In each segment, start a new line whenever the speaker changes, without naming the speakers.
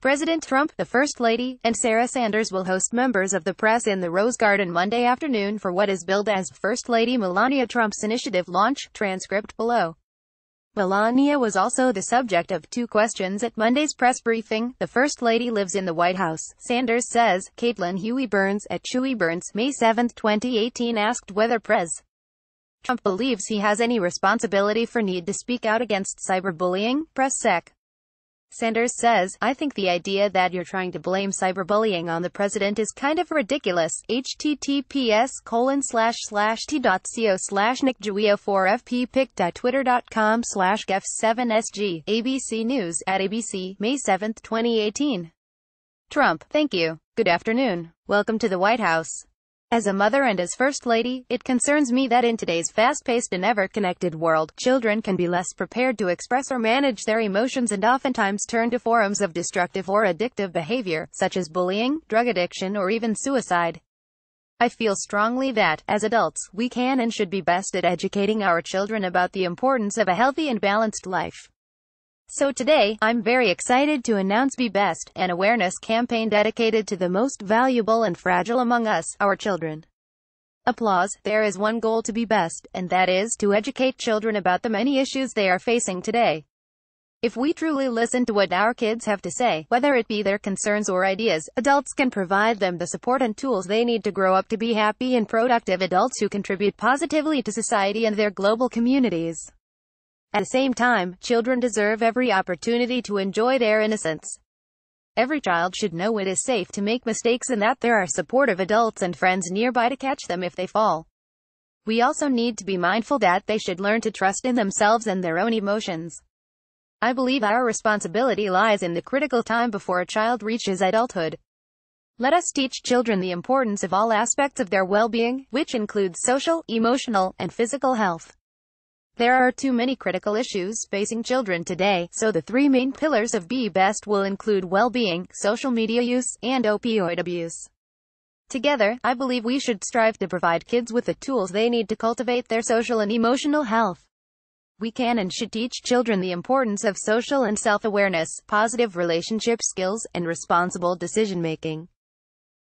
President Trump, the First Lady, and Sarah Sanders will host members of the press in the Rose Garden Monday afternoon for what is billed as First Lady Melania Trump's initiative launch. Transcript below. Melania was also the subject of 2 questions at Monday's press briefing. The First Lady lives in the White House, Sanders says. Caitlin Huey Burns, at Chewy Burns, May 7, 2018 asked whether Pres. Trump believes he has any responsibility for need to speak out against cyberbullying. Press Sec. Sanders says, I think the idea that you're trying to blame cyberbullying on the president is kind of ridiculous. https://t.co/nickjuio4fppic.twitter.com/gef7sg. ABC News, at ABC, May 7, 2018. Trump, thank you. Good afternoon. Welcome to the White House. As a mother and as First Lady, it concerns me that in today's fast-paced and ever-connected world, children can be less prepared to express or manage their emotions and oftentimes turn to forms of destructive or addictive behavior, such as bullying, drug addiction, or even suicide. I feel strongly that, as adults, we can and should be best at educating our children about the importance of a healthy and balanced life. So today, I'm very excited to announce Be Best, an awareness campaign dedicated to the most valuable and fragile among us, our children. Applause. There is one goal to Be Best, and that is to educate children about the many issues they are facing today. If we truly listen to what our kids have to say, whether it be their concerns or ideas, adults can provide them the support and tools they need to grow up to be happy and productive adults who contribute positively to society and their global communities. At the same time, children deserve every opportunity to enjoy their innocence. Every child should know it is safe to make mistakes and that there are supportive adults and friends nearby to catch them if they fall. We also need to be mindful that they should learn to trust in themselves and their own emotions. I believe our responsibility lies in the critical time before a child reaches adulthood. Let us teach children the importance of all aspects of their well-being, which includes social, emotional, and physical health. There are too many critical issues facing children today, so the 3 main pillars of Be Best will include well-being, social media use, and opioid abuse. Together, I believe we should strive to provide kids with the tools they need to cultivate their social and emotional health. We can and should teach children the importance of social and self-awareness, positive relationship skills, and responsible decision-making.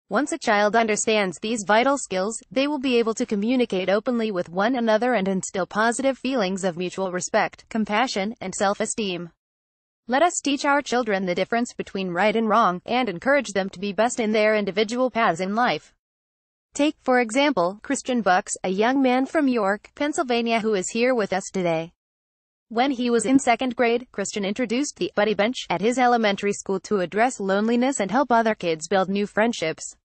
Once a child understands these vital skills, they will be able to communicate openly with one another and instill positive feelings of mutual respect, compassion, and self-esteem. Let us teach our children the difference between right and wrong, and encourage them to be best in their individual paths in life. Take, for example, Christian Bucks, a young man from York, Pennsylvania who is here with us today. When he was in 2nd grade, Christian introduced the buddy bench at his elementary school to address loneliness and help other kids build new friendships.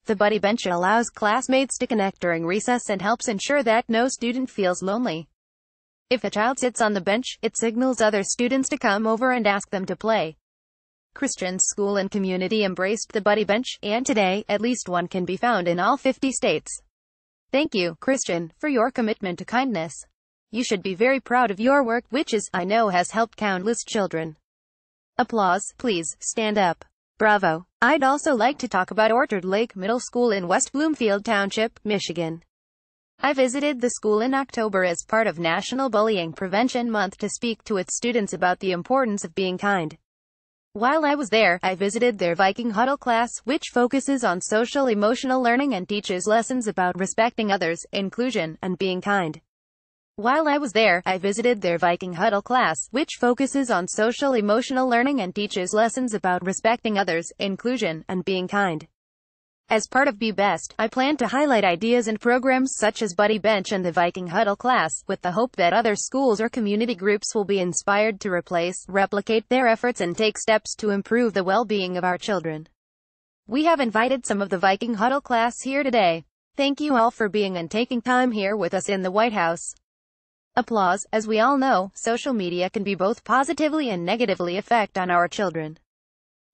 The buddy bench allows classmates to connect during recess and helps ensure that no student feels lonely. If a child sits on the bench, it signals other students to come over and ask them to play. Christian's school and community embraced the buddy bench, and today, at least one can be found in all 50 states. Thank you, Christian, for your commitment to kindness. You should be very proud of your work, which I know has helped countless children. Applause. Please, stand up. Bravo. I'd also like to talk about Orchard Lake Middle School in West Bloomfield Township, Michigan. I visited the school in October as part of National Bullying Prevention Month to speak to its students about the importance of being kind. While I was there, I visited their Viking Huddle class, which focuses on social-emotional learning and teaches lessons about respecting others, inclusion, and being kind. While I was there, I visited their Viking Huddle class, which focuses on social-emotional learning and teaches lessons about respecting others, inclusion, and being kind. As part of Be Best, I plan to highlight ideas and programs such as Buddy Bench and the Viking Huddle class, with the hope that other schools or community groups will be inspired to replicate their efforts and take steps to improve the well-being of our children. We have invited some of the Viking Huddle class here today. Thank you all for being and taking time here with us in the White House. Applause. As we all know, social media can be both positively and negatively affect on our children.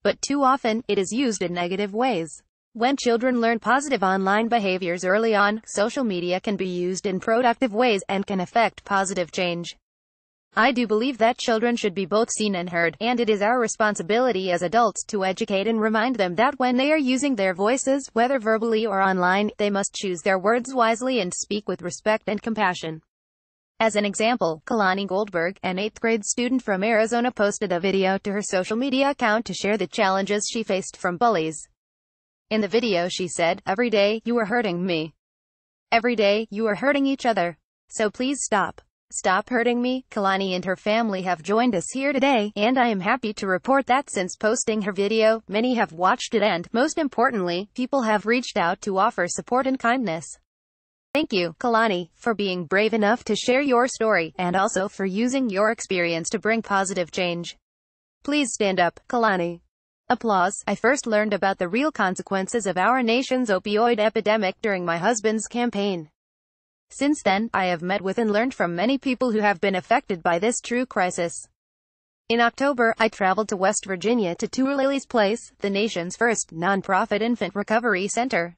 But too often, it is used in negative ways. When children learn positive online behaviors early on, social media can be used in productive ways and can affect positive change. I do believe that children should be both seen and heard, and it is our responsibility as adults to educate and remind them that when they are using their voices, whether verbally or online, they must choose their words wisely and speak with respect and compassion. As an example, Kalani Goldberg, an 8th grade student from Arizona, posted a video to her social media account to share the challenges she faced from bullies. In the video she said, "Every day, you are hurting me. Every day, you are hurting each other. So please stop. Stop hurting me." Kalani and her family have joined us here today, and I am happy to report that since posting her video, many have watched it and, most importantly, people have reached out to offer support and kindness. Thank you, Kalani, for being brave enough to share your story, and also for using your experience to bring positive change. Please stand up, Kalani. Applause. I first learned about the real consequences of our nation's opioid epidemic during my husband's campaign. Since then, I have met with and learned from many people who have been affected by this true crisis. In October, I traveled to West Virginia to tour Lily's Place, the nation's first nonprofit infant recovery center.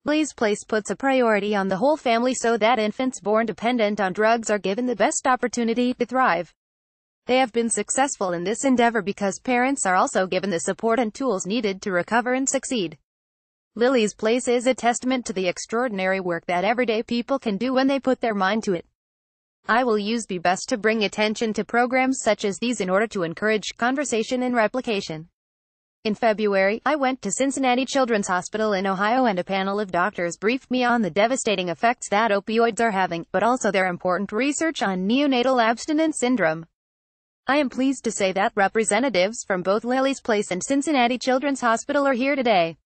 Lily's Place puts a priority on the whole family so that infants born dependent on drugs are given the best opportunity to thrive. They have been successful in this endeavor because parents are also given the support and tools needed to recover and succeed. Lily's Place is a testament to the extraordinary work that everyday people can do when they put their mind to it. I will use my best to bring attention to programs such as these in order to encourage conversation and replication. In February, I went to Cincinnati Children's Hospital in Ohio and a panel of doctors briefed me on the devastating effects that opioids are having, but also their important research on neonatal abstinence syndrome. I am pleased to say that representatives from both Lily's Place and Cincinnati Children's Hospital are here today.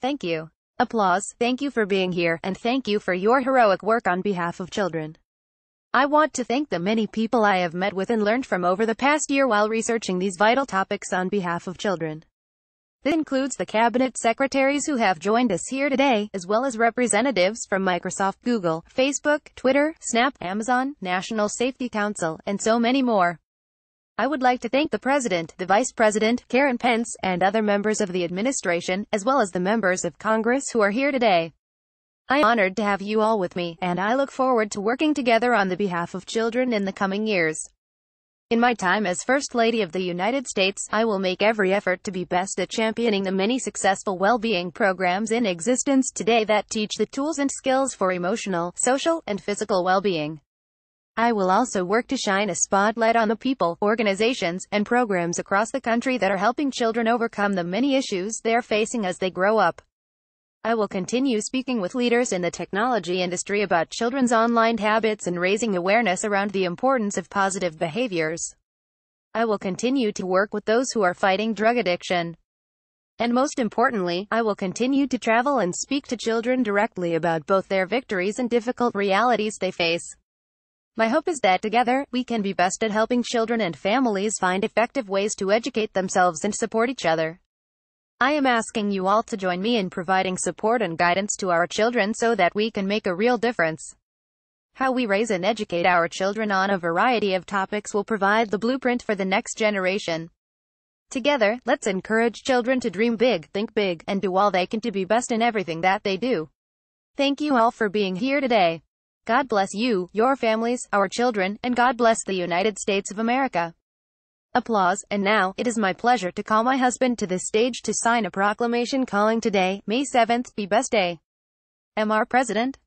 Thank you. Applause. Thank you for being here, and thank you for your heroic work on behalf of children. I want to thank the many people I have met with and learned from over the past year while researching these vital topics on behalf of children. This includes the cabinet secretaries who have joined us here today, as well as representatives from Microsoft, Google, Facebook, Twitter, Snap, Amazon, National Safety Council, and so many more. I would like to thank the President, the Vice President, Karen Pence, and other members of the administration, as well as the members of Congress who are here today. I am honored to have you all with me, and I look forward to working together on the behalf of children in the coming years. In my time as First Lady of the United States, I will make every effort to be best at championing the many successful well-being programs in existence today that teach the tools and skills for emotional, social, and physical well-being. I will also work to shine a spotlight on the people, organizations, and programs across the country that are helping children overcome the many issues they are facing as they grow up. I will continue speaking with leaders in the technology industry about children's online habits and raising awareness around the importance of positive behaviors. I will continue to work with those who are fighting drug addiction. And most importantly, I will continue to travel and speak to children directly about both their victories and difficult realities they face. My hope is that together, we can be best at helping children and families find effective ways to educate themselves and support each other. I am asking you all to join me in providing support and guidance to our children so that we can make a real difference. How we raise and educate our children on a variety of topics will provide the blueprint for the next generation. Together, let's encourage children to dream big, think big, and do all they can to be best in everything that they do. Thank you all for being here today. God bless you, your families, our children, and God bless the United States of America. Applause. And now, it is my pleasure to call my husband to the stage to sign a proclamation calling today, May 7th, be best day. Mr. President.